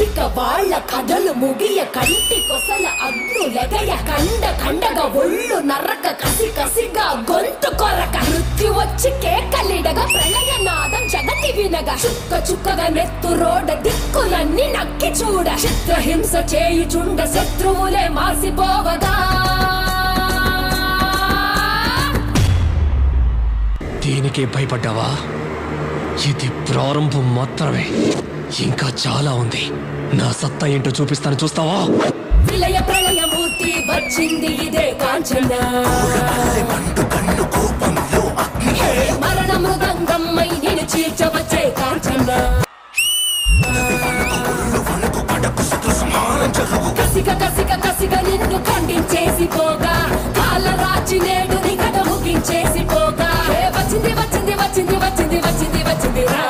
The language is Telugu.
ఇక వాళ్ళ కథలు ముగియ కంటి కొసల అగ్నులెగయ కండ కండగా ఒళ్ళు నరక కసి కసిగా గొంతు కొరక మృత్యు వచ్చి కేకలిడగా ప్రళయనాదం జగతి వినగా చుక్క చుక్కగా నెత్తు రోడ దిక్కులన్నీ నక్కి చూడ చిత్రహింస చేయుచుండ శత్రువులే మాసిపోవగా దీనికి భయపడ్డావా? ఇది ప్రారంభం మాత్రమే, ఇంకా చాలా ఉంది. నా సత్తా ఏంటో చూపిస్తాను, చూస్తావా? విలయ ప్రళయమూర్తి వచ్చింది ఇదే కాంచన మరణ మృదంగమ్మై నేను చీల్చవచ్చే కాంచన కసిక కసిక కసిగా నిన్ను ఖండించేసి పోగా కాలరాచి నేడు నీ కథ ముగించేసి పోగా వచ్చింది వచ్చింది వచ్చింది వచ్చింది వచ్చింది వచ్చింది రా